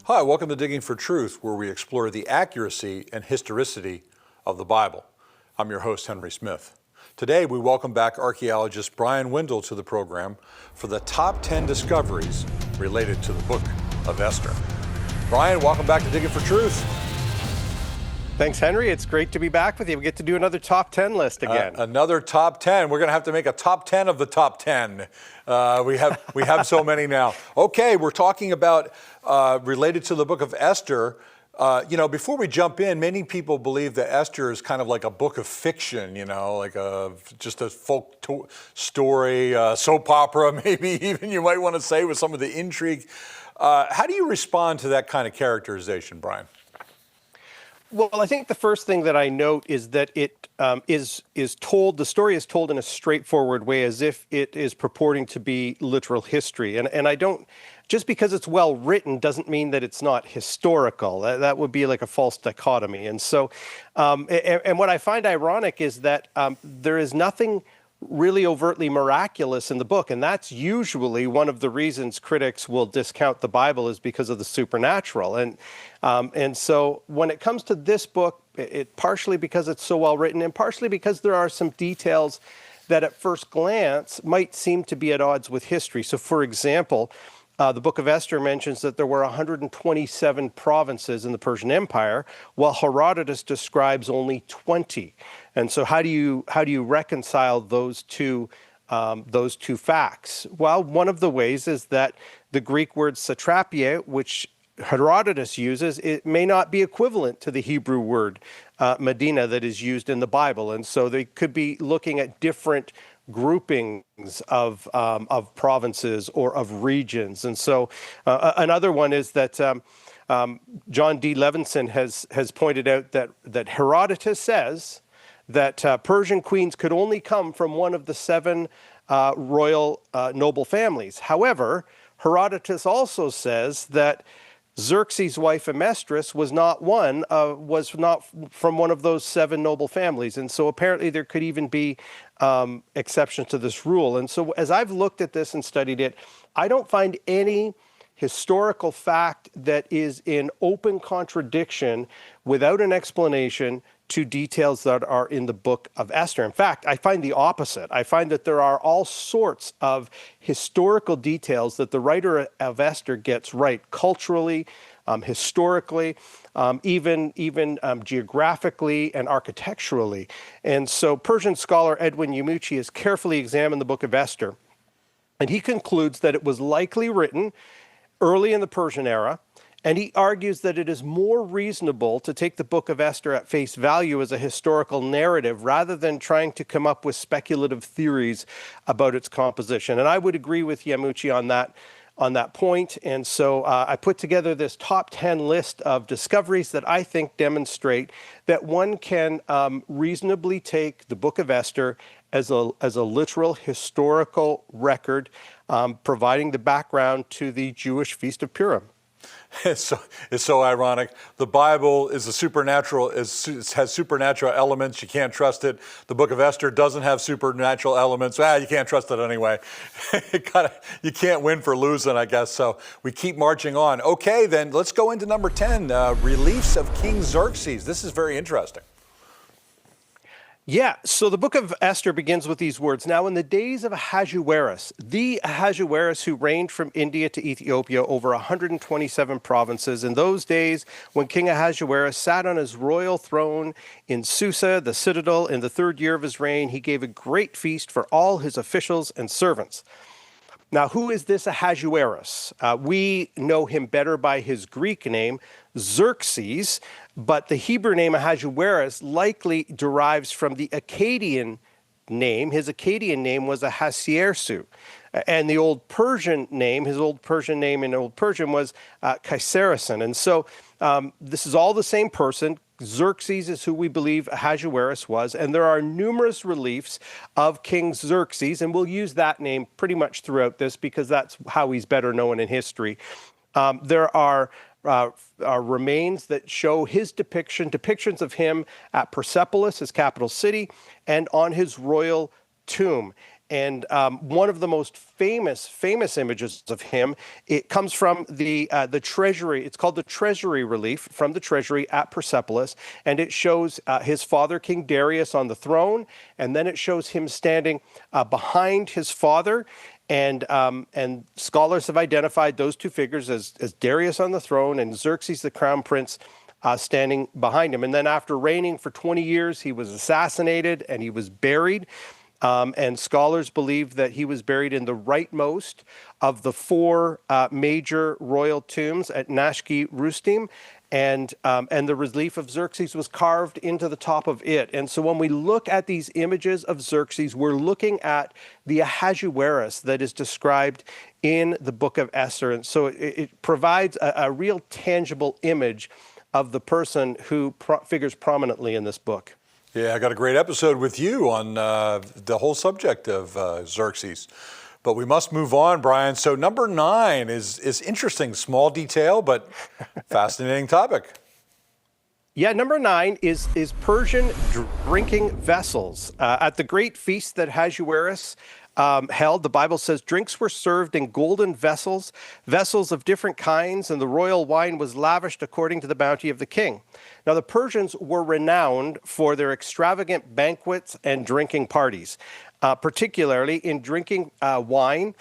Hi, welcome to Digging for Truth, where we explore the accuracy and historicity of the Bible. I'm your host, Henry Smith. Today, we welcome back archaeologist Bryan Windle to the program for the top 10 discoveries related to the book of Esther. Bryan, welcome back to Digging for Truth. Thanks, Henry. It's great to be back with you. We get to do another top 10 list again. Another top 10. We're going to have to make a top 10 of the top 10. We have so many now. Okay, we're talking about related to the book of Esther. Before we jump in, many people believe that Esther is kind of like a book of fiction, like just a folk story, soap opera, maybe even you might want to say, with some of the intrigue. How do you respond to that kind of characterization, Bryan? Well, I think the first thing that I note is that it is told, the story is told in a straightforward way, as if it is purporting to be literal history. And I don't, just because it's well written doesn't mean that it's not historical. That would be like a false dichotomy. And so, and what I find ironic is that there is nothing really overtly miraculous in the book, and that's usually one of the reasons critics will discount the Bible, is because of the supernatural. And so when it comes to this book, it partially because it's so well written, and partially because there are some details that at first glance might seem to be at odds with history. So for example, the book of Esther mentions that there were 127 provinces in the Persian Empire, while Herodotus describes only 20. And so how do you reconcile those two facts? Well, one of the ways is that the Greek word satrapia, which Herodotus uses, it may not be equivalent to the Hebrew word Medina that is used in the Bible. And so they could be looking at different groupings of provinces or of regions. And so another one is that John D. Levinson has pointed out that Herodotus says that Persian queens could only come from one of the 7 royal noble families. However, Herodotus also says that Xerxes' wife Amestris was not from one of those 7 noble families. And so apparently there could even be exceptions to this rule. And so as I've looked at this and studied it, I don't find any historical fact that is in open contradiction without an explanation to details that are in the book of Esther. In fact, I find the opposite. I find that there are all sorts of historical details that the writer of Esther gets right, culturally, historically, even geographically and architecturally. And so Persian scholar Edwin Yamuchi has carefully examined the book of Esther, and he concludes that it was likely written early in the Persian era, and he argues that it is more reasonable to take the book of Esther at face value as a historical narrative rather than trying to come up with speculative theories about its composition. And I would agree with Yamuchi on that point. And so I put together this top 10 list of discoveries that I think demonstrate that one can reasonably take the book of Esther as a literal historical record, providing the background to the Jewish Feast of Purim. It's so ironic. The Bible is has supernatural elements. You can't trust it. The book of Esther doesn't have supernatural elements. You can't trust it anyway. You can't win for losing, I guess. So we keep marching on. Okay, then let's go into number 10, Reliefs of King Xerxes. This is very interesting. Yeah, so the book of Esther begins with these words. Now, in the days of Ahasuerus, the Ahasuerus who reigned from India to Ethiopia over 127 provinces, in those days when King Ahasuerus sat on his royal throne in Susa, the citadel, in the 3rd year of his reign, he gave a great feast for all his officials and servants. Now, who is this Ahasuerus? We know him better by his Greek name, Xerxes, but the Hebrew name Ahasuerus likely derives from the Akkadian name. His Akkadian name was Ahasuerus. And the Old Persian name, his Old Persian name in Old Persian was Kaisarasan. And so this is all the same person. Xerxes is who we believe Ahasuerus was, and there are numerous reliefs of King Xerxes, and we'll use that name pretty much throughout this because that's how he's better known in history. There are remains that show his depictions of him at Persepolis, his capital city, and on his royal tomb. one of the most famous images of him, it comes from the treasury. It's called the treasury relief from the treasury at Persepolis, and it shows his father, King Darius, on the throne, and then it shows him standing behind his father. And scholars have identified those two figures as Darius on the throne and Xerxes, the crown prince, standing behind him. And then after reigning for 20 years, he was assassinated and he was buried. And scholars believe that he was buried in the rightmost of the four major royal tombs at Nashki Rustim. And the relief of Xerxes was carved into the top of it. And so when we look at these images of Xerxes, we're looking at the Ahasuerus that is described in the book of Esther. And so it provides a real tangible image of the person who figures prominently in this book. Yeah, I got a great episode with you on the whole subject of Xerxes. But we must move on, Brian. So number 9 is interesting, small detail, but fascinating topic. Yeah, number 9 is Persian drinking vessels. At the great feast that Ahasuerus held, the Bible says drinks were served in golden vessels, vessels of different kinds, and the royal wine was lavished according to the bounty of the king. Now, the Persians were renowned for their extravagant banquets and drinking parties, particularly in drinking wine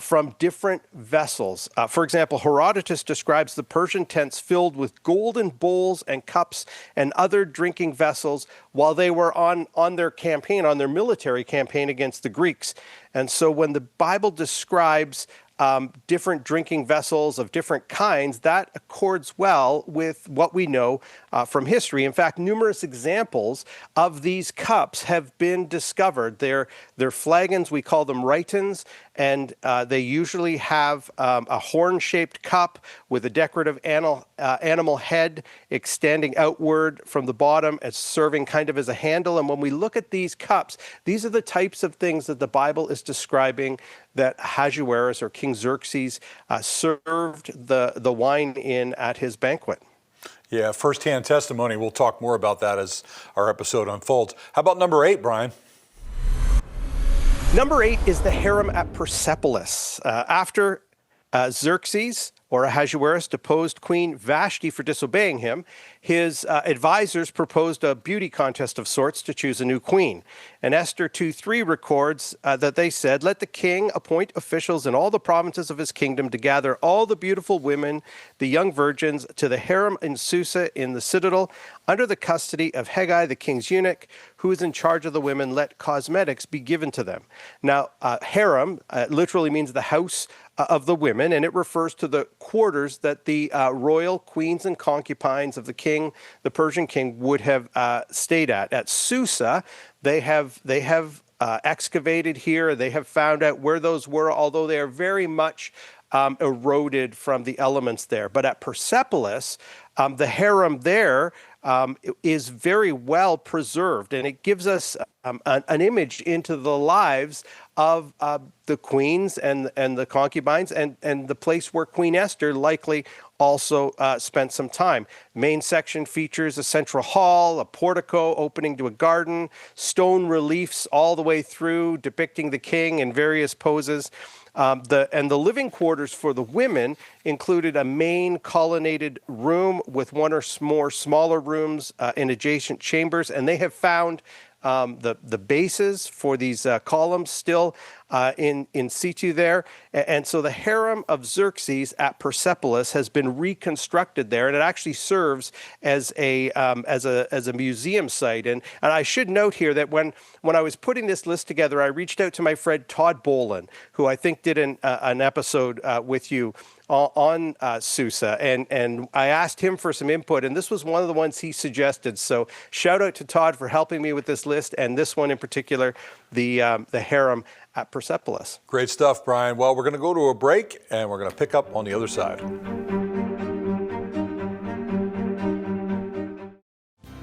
from different vessels. For example, Herodotus describes the Persian tents filled with golden bowls and cups and other drinking vessels while they were on their campaign, on their military campaign against the Greeks. And so when the Bible describes different drinking vessels of different kinds, that accords well with what we know from history. In fact, numerous examples of these cups have been discovered. They're flagons, we call them rhytons, and they usually have a horn-shaped cup with a decorative animal head extending outward from the bottom as serving kind of as a handle. And when we look at these cups, these are the types of things that the Bible is describing that Ahasuerus or King Xerxes served the wine in at his banquet. Yeah, firsthand testimony. We'll talk more about that as our episode unfolds. How about number 8, Brian? Number 8 is the harem at Persepolis. After Xerxes or Ahasuerus deposed Queen Vashti for disobeying him, his advisors proposed a beauty contest of sorts to choose a new queen. And Esther 2:3 records that they said, "Let the king appoint officials in all the provinces of his kingdom to gather all the beautiful women, the young virgins, to the harem in Susa in the citadel, under the custody of Hegai, the king's eunuch, who is in charge of the women. Let cosmetics be given to them." Now, harem literally means the house of the women, and it refers to the quarters that the royal queens and concubines of the king, the Persian king, would have stayed at. At Susa, they have excavated here. They have found out where those were, although they are very much eroded from the elements there. But at Persepolis, the harem there is very well preserved, and it gives us an image into the lives of the queens and the concubines and the place where Queen Esther likely also spent some time. Main section features a central hall, a portico opening to a garden, stone reliefs all the way through depicting the king in various poses. The living quarters for the women included a main colonnaded room with one or more smaller rooms in adjacent chambers, and they have found the bases for these columns still in situ there. And so the harem of Xerxes at Persepolis has been reconstructed there, and it actually serves as a museum site. And I should note here that when I was putting this list together, I reached out to my friend Todd Boland, who I think did an episode with you on Susa, and I asked him for some input, and this was one of the ones he suggested. So shout out to Todd for helping me with this list, and this one in particular, the harem at Persepolis. Great stuff, Brian. Well, we're going to go to a break, and we're going to pick up on the other side.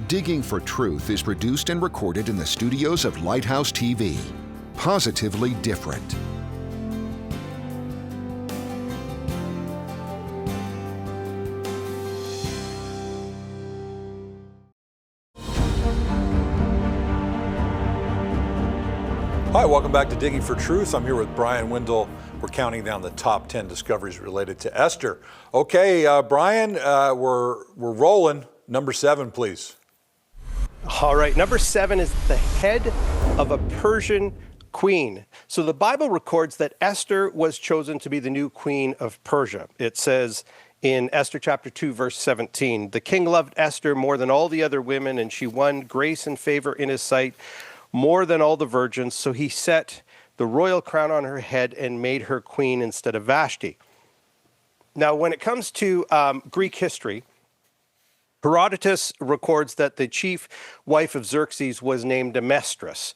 Digging for Truth is produced and recorded in the studios of Lighthouse TV. Positively different. Hi, welcome back to Digging for Truth. I'm here with Bryan Windle. We're counting down the top 10 discoveries related to Esther. Okay, Bryan, we're rolling. Number 7, please. All right, number 7 is the head of a Persian queen. So the Bible records that Esther was chosen to be the new queen of Persia. It says in Esther chapter 2, verse 17, the king loved Esther more than all the other women, and she won grace and favor in his sight more than all the virgins. So he set the royal crown on her head and made her queen instead of Vashti. Now, when it comes to Greek history, Herodotus records that the chief wife of Xerxes was named Amestris.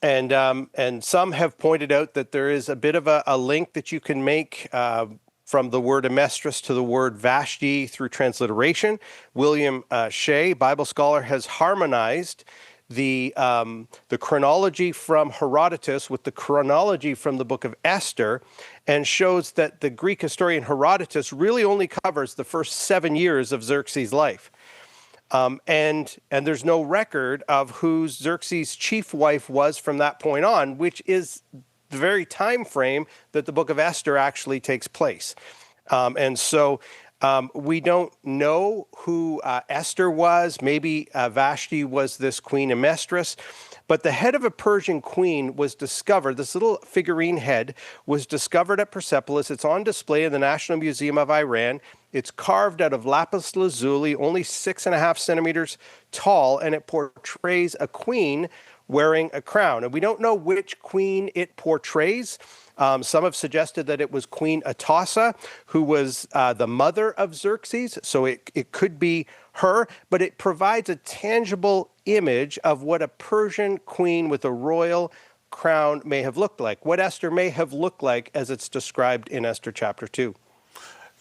And some have pointed out that there is a bit of a link that you can make from the word Amestris to the word Vashti through transliteration. William Shea, Bible scholar, has harmonized the chronology from Herodotus with the chronology from the book of Esther, and shows that the Greek historian Herodotus really only covers the first 7 years of Xerxes' life. And there's no record of who Xerxes' chief wife was from that point on, which is the very time frame that the book of Esther actually takes place. And so we don't know who Esther was. Maybe Vashti was this queen Amestris. But the head of a Persian queen was discovered, this little figurine head was discovered at Persepolis. It's on display in the National Museum of Iran. It's carved out of lapis lazuli, only 6.5 centimeters tall, and it portrays a queen wearing a crown. And we don't know which queen it portrays. Some have suggested that it was Queen Atossa, who was the mother of Xerxes, so it could be her, but it provides a tangible image of what a Persian queen with a royal crown may have looked like, what Esther may have looked like as it's described in Esther chapter 2.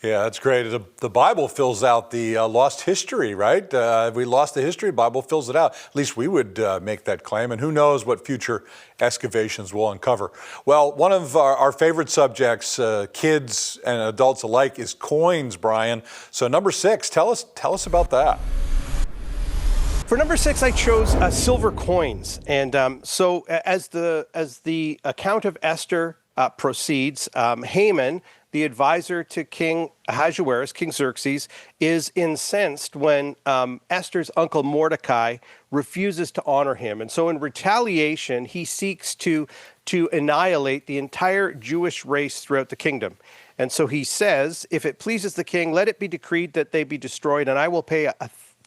Yeah, that's great. The Bible fills out the lost history, right? If we lost the history, the Bible fills it out. At least we would make that claim, and who knows what future excavations will uncover. Well, one of our favorite subjects, kids and adults alike, is coins, Bryan. So number 6, tell us about that. For number 6, I chose silver coins. And so as the account of Esther proceeds, Haman, the advisor to King Ahasuerus, King Xerxes, is incensed when Esther's uncle Mordecai refuses to honor him. And so in retaliation, he seeks to annihilate the entire Jewish race throughout the kingdom. And so he says, if it pleases the king, let it be decreed that they be destroyed, and I will pay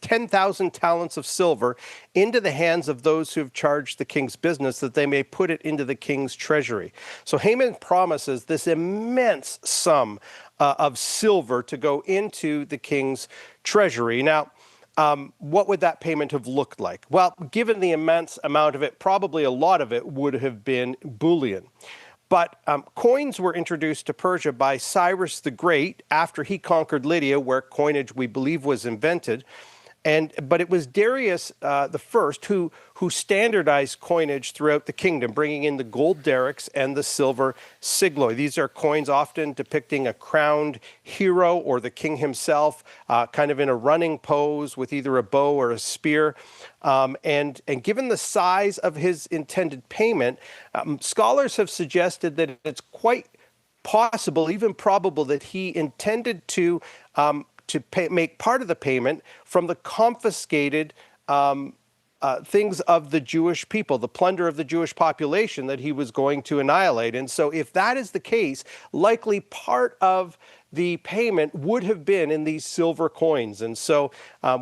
10,000 talents of silver into the hands of those who have charged the king's business, that they may put it into the king's treasury. So Haman promises this immense sum of silver to go into the king's treasury. Now, what would that payment have looked like? Well, given the immense amount of it, probably a lot of it would have been bullion. But coins were introduced to Persia by Cyrus the Great after he conquered Lydia, where coinage, we believe, was invented. But it was Darius the First who standardized coinage throughout the kingdom, bringing in the gold darics and the silver sigloi. These are coins often depicting a crowned hero or the king himself, kind of in a running pose with either a bow or a spear. And given the size of his intended payment, scholars have suggested that it's quite possible, even probable, that he intended to make part of the payment from the confiscated things of the Jewish people, the plunder of the Jewish population that he was going to annihilate. And so if that is the case, likely part of the payment would have been in these silver coins. And so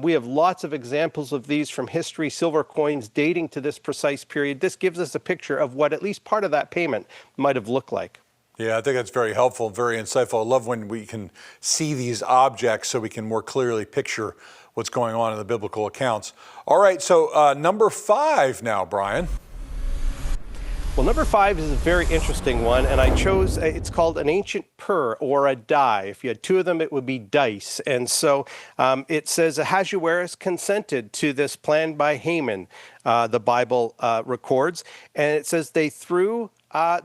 we have lots of examples of these from history, silver coins dating to this precise period. This gives us a picture of what at least part of that payment might have looked like. Yeah, I think that's very helpful, very insightful. I love when we can see these objects so we can more clearly picture what's going on in the biblical accounts. All right, so number 5 now, Bryan. Well, number 5 is a very interesting one, and I chose, it's called an ancient pur, or a die. If you had 2 of them, it would be dice. And so it says Ahasuerus consented to this plan by Haman, the Bible records. And it says they threw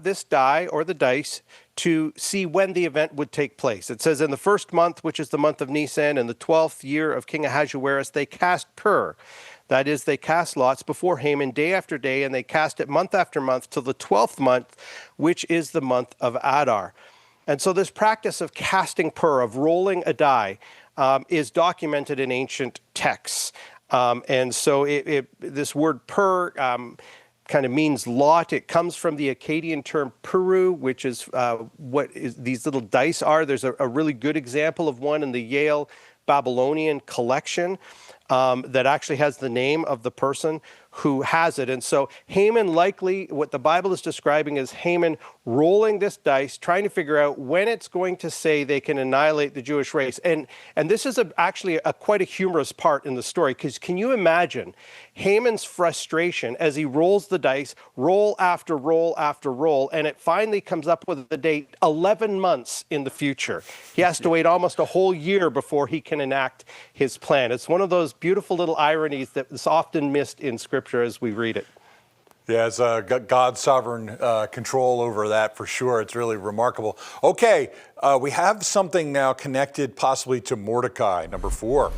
this die, or the dice, to see when the event would take place. It says in the first month, which is the month of Nisan, in the 12th year of King Ahasuerus, they cast pur. That is, they cast lots before Haman day after day, and they cast it month after month till the 12th month, which is the month of Adar. And so this practice of casting pur, of rolling a die, is documented in ancient texts. And so this word pur kind of means lot. It comes from the Akkadian term puru, which is these little dice are. There's a really good example of one in the Yale Babylonian collection that actually has the name of the person who has it. And so Haman likely, what the Bible is describing is Haman rolling this dice, trying to figure out when it's going to say they can annihilate the Jewish race. And this is actually quite a humorous part in the story, because can you imagine Haman's frustration as he rolls the dice, roll after roll after roll, and it finally comes up with the date 11 months in the future. He has to wait almost a whole year before he can enact his plan. It's one of those beautiful little ironies that is often missed in Scripture as we read it. Yeah, it's God's sovereign control over that for sure. It's really remarkable. Okay, we have something now connected possibly to Mordecai, number 4.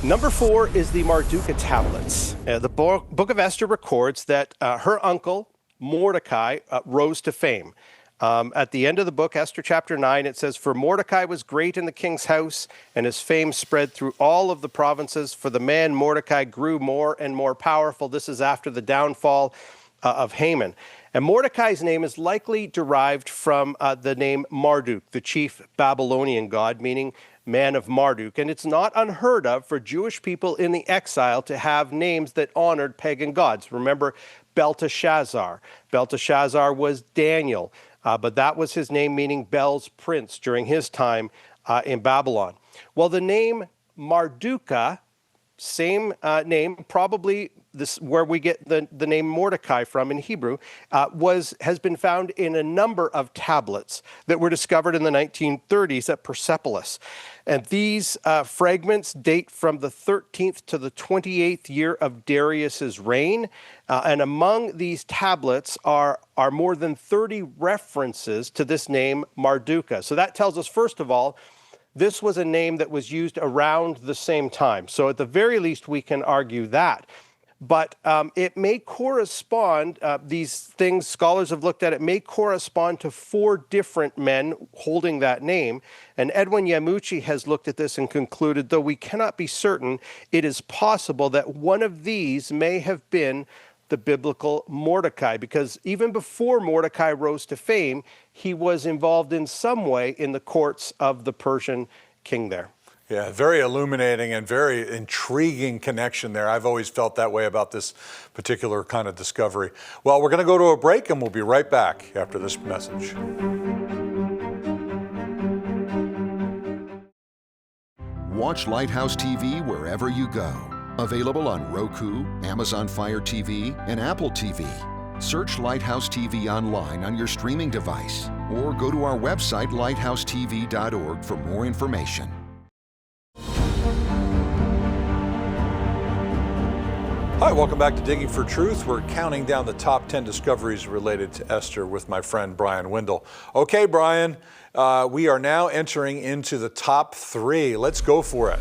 Number 4 is the Marduka tablets. The book of Esther records that her uncle, Mordecai, rose to fame. At the end of the book, Esther chapter 9, it says, "For Mordecai was great in the king's house, and his fame spread through all of the provinces. For the man Mordecai grew more and more powerful." This is after the downfall of Haman. And Mordecai's name is likely derived from the name Marduk, the chief Babylonian god, meaning man of Marduk. And it's not unheard of for Jewish people in the exile to have names that honored pagan gods. Remember Belteshazzar. Belteshazzar was Daniel. But that was his name, meaning Bel's prince during his time in Babylon. Well, the name Marduka, same name, probably this where we get the name Mordecai from in Hebrew, has been found in a number of tablets that were discovered in the 1930s at Persepolis. And these fragments date from the 13th to the 28th year of Darius's reign. And among these tablets are more than 30 references to this name Marduka. So that tells us, first of all, this was a name that was used around the same time. So at the very least, we can argue that. But it may correspond, these things scholars have looked at, it may correspond to 4 different men holding that name. And Edwin Yamuchi has looked at this and concluded, though we cannot be certain, it is possible that one of these may have been the biblical Mordecai, because even before Mordecai rose to fame, he was involved in some way in the courts of the Persian king there. Yeah, very illuminating and very intriguing connection there. I've always felt that way about this particular kind of discovery. Well, we're going to go to a break, and we'll be right back after this message. Watch Lighthouse TV wherever you go. Available on Roku, Amazon Fire TV, and Apple TV. Search Lighthouse TV online on your streaming device, or go to our website, lighthousetv.org, for more information. Hi, welcome back to Digging for Truth. We're counting down the top 10 discoveries related to Esther with my friend Bryan Windle. Okay, Bryan, we are now entering into the top 3. Let's go for it.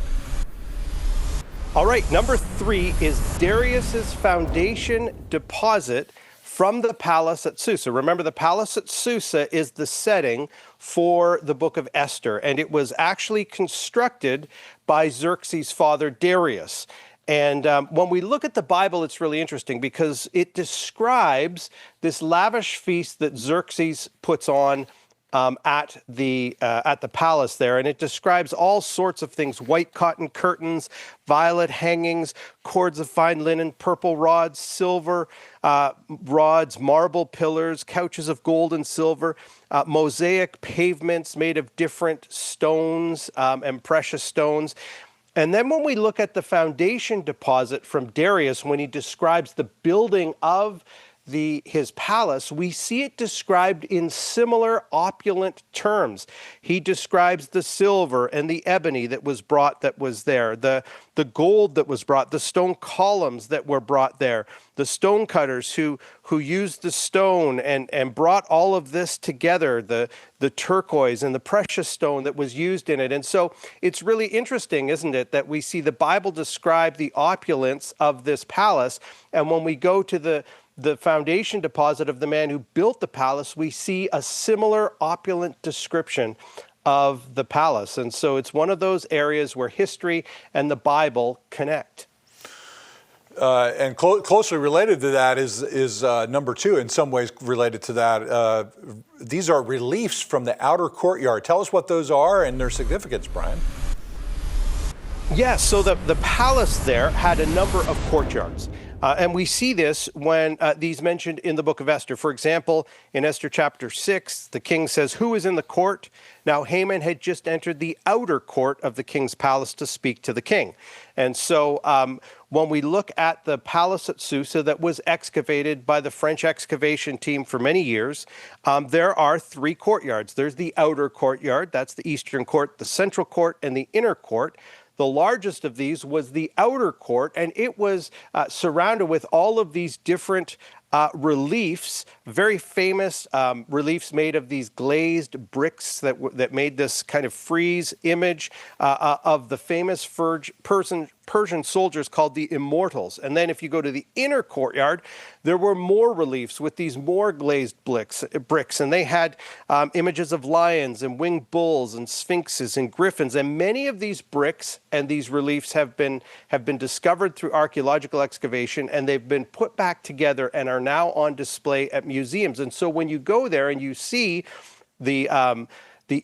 All right, number 3 is Darius's foundation deposit from the palace at Susa. Remember, the palace at Susa is the setting for the book of Esther, and it was actually constructed by Xerxes' father, Darius. And when we look at the Bible, it's really interesting because it describes this lavish feast that Xerxes puts on at the palace there, and it describes all sorts of things: white cotton curtains, violet hangings, cords of fine linen, purple rods, silver rods, marble pillars, couches of gold and silver, mosaic pavements made of different stones and precious stones. And then when we look at the foundation deposit from Darius, when he describes the building of his palace, we see it described in similar opulent terms. He describes the silver and the ebony that was brought, that was there, the gold that was brought, the stone columns that were brought there, the stone cutters who used the stone and brought all of this together, the turquoise and the precious stone that was used in it. And so it's really interesting, isn't it, that we see the Bible describe the opulence of this palace, and when we go to the foundation deposit of the man who built the palace, we see a similar opulent description of the palace. And so it's one of those areas where history and the Bible connect. And closely related to that is number two, in some ways related to that. These are reliefs from the outer courtyard. Tell us what those are and their significance, Brian. Yes, so the palace there had a number of courtyards. And we see this when these mentioned in the book of Esther. For example, in Esther chapter 6, the king says, "Who is in the court?" Now, Haman had just entered the outer court of the king's palace to speak to the king. And so when we look at the palace at Susa that was excavated by the French excavation team for many years, there are three courtyards. There's the outer courtyard, that's the eastern court, the central court, and the inner court. The largest of these was the outer court, and it was surrounded with all of these different reliefs, very famous reliefs made of these glazed bricks that made this kind of frieze image of the famous Persian soldiers called the Immortals. And then if you go to the inner courtyard, there were more reliefs with these more glazed bricks, and they had images of lions and winged bulls and sphinxes and griffins. And many of these bricks and these reliefs have been discovered through archaeological excavation, and they've been put back together and are now on display at museums. And so when you go there and you see the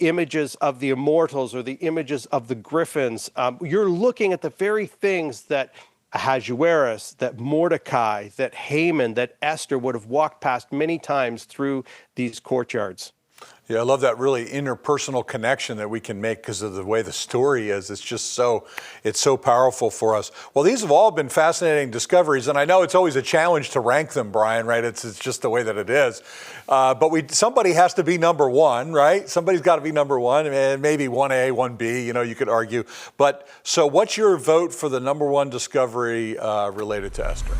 images of the Immortals or the images of the griffins, you're looking at the very things that Ahasuerus, that Mordecai, that Haman, that Esther would have walked past many times through these courtyards. Yeah, I love that really interpersonal connection that we can make because of the way the story is. It's just it's so powerful for us. Well, these have all been fascinating discoveries, and I know it's always a challenge to rank them, Brian, right? It's just the way that it is. But somebody has to be number one, right? Somebody's got to be number one, and maybe 1A, 1B, you could argue. But so what's your vote for the number one discovery related to Esther?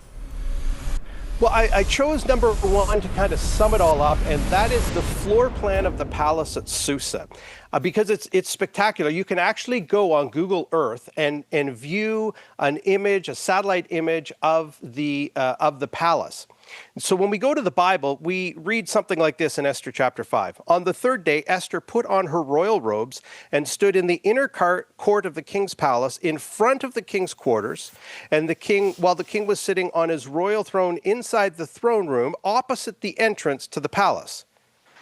Well, I chose number one to kind of sum it all up, and that is the floor plan of the palace at Susa, because it's spectacular. You can actually go on Google Earth and view an image, a satellite image of the palace. So when we go to the Bible, we read something like this in Esther chapter 5. On the third day, Esther put on her royal robes and stood in the inner court of the king's palace in front of the king's quarters, and while the king was sitting on his royal throne inside the throne room opposite the entrance to the palace.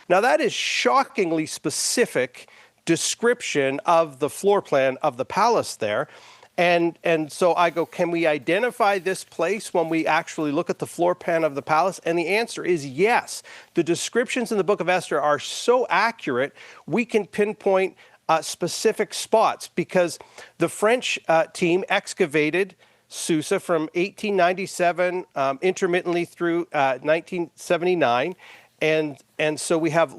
Now that is shockingly specific description of the floor plan of the palace there. And so I go, can we identify this place when we actually look at the floor plan of the palace? And the answer is yes. The descriptions in the book of Esther are so accurate, we can pinpoint specific spots, because the French team excavated Susa from 1897 intermittently through 1979. And so we have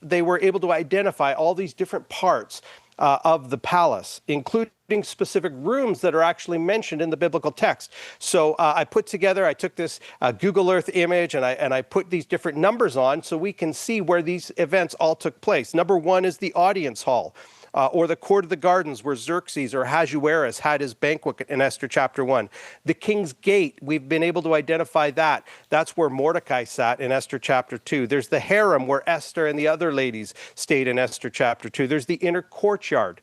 they were able to identify all these different parts of the palace, including specific rooms that are actually mentioned in the biblical text. So I took this Google Earth image and I put these different numbers on so we can see where these events all took place. Number one is the audience hall. Or the court of the gardens where Xerxes or Ahasuerus had his banquet in Esther chapter 1. The king's gate, we've been able to identify that. That's where Mordecai sat in Esther chapter 2. There's the harem where Esther and the other ladies stayed in Esther chapter 2. There's the inner courtyard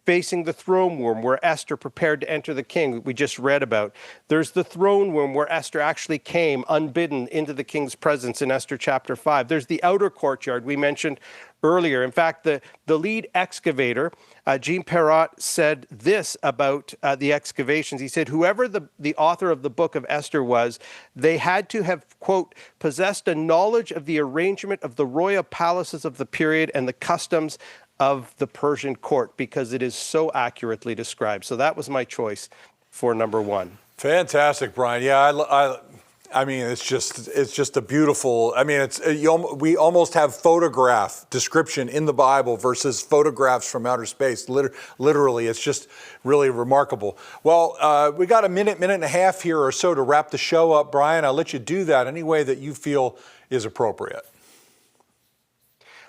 facing the throne room where Esther prepared to enter the king, we just read about. There's the throne room where Esther actually came unbidden into the king's presence in Esther chapter 5. There's the outer courtyard we mentioned earlier. In fact, the lead excavator, Jean Perrot, said this about the excavations. He said, whoever the author of the book of Esther was, they had to have, quote, possessed a knowledge of the arrangement of the royal palaces of the period and the customs of the Persian court, because it is so accurately described. So that was my choice for number one. Fantastic, Brian. Yeah, I mean, it's just a beautiful. I mean, we almost have photograph description in the Bible versus photographs from outer space. Literally, it's just really remarkable. Well, we got a minute and a half here or so to wrap the show up, Bryan. I'll let you do that any way that you feel is appropriate.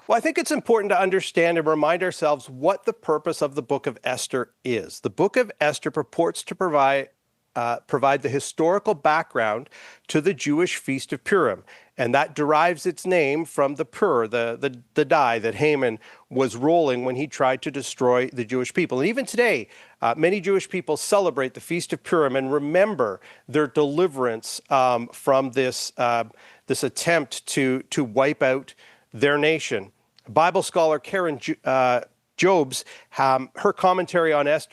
Well, I think it's important to understand and remind ourselves what the purpose of the book of Esther is. The book of Esther purports to provide the historical background to the Jewish feast of Purim, and that derives its name from the pur, the die that Haman was rolling when he tried to destroy the Jewish people. And even today, many Jewish people celebrate the feast of Purim and remember their deliverance from this attempt to wipe out their nation. Bible scholar Karen Jobes, her commentary on Esther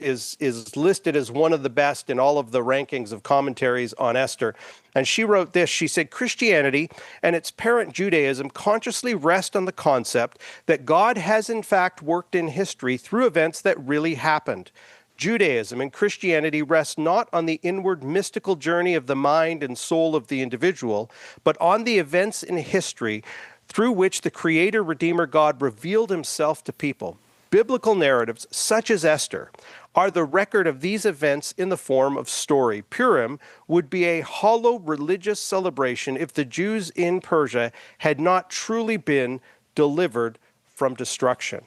is listed as one of the best in all of the rankings of commentaries on Esther. And she wrote this. She said, Christianity and its parent Judaism consciously rest on the concept that God has in fact worked in history through events that really happened. Judaism and Christianity rest not on the inward mystical journey of the mind and soul of the individual, but on the events in history through which the Creator, Redeemer God revealed himself to people. Biblical narratives, such as Esther, are the record of these events in the form of story. Purim would be a hollow religious celebration if the Jews in Persia had not truly been delivered from destruction.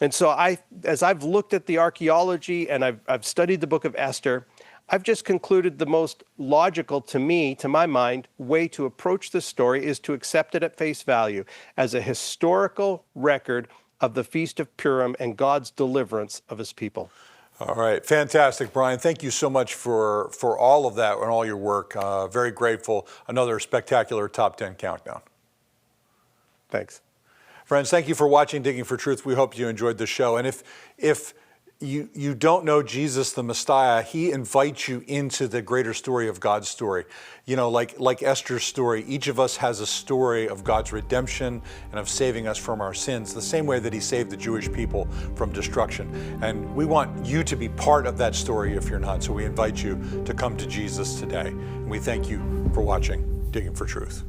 And so as I've looked at the archaeology and I've studied the book of Esther, I've just concluded the most logical to my mind, way to approach this story is to accept it at face value as a historical record of the Feast of Purim and God's deliverance of his people. All right, fantastic, Bryan. Thank you so much for all of that and all your work. Very grateful. Another spectacular Top 10 countdown. Thanks. Friends, thank you for watching Digging for Truth. We hope you enjoyed the show. And if you don't know Jesus the Messiah, he invites you into the greater story of God's story. You know, like Esther's story, each of us has a story of God's redemption and of saving us from our sins, the same way that he saved the Jewish people from destruction. And we want you to be part of that story if you're not. So we invite you to come to Jesus today. And we thank you for watching Digging for Truth.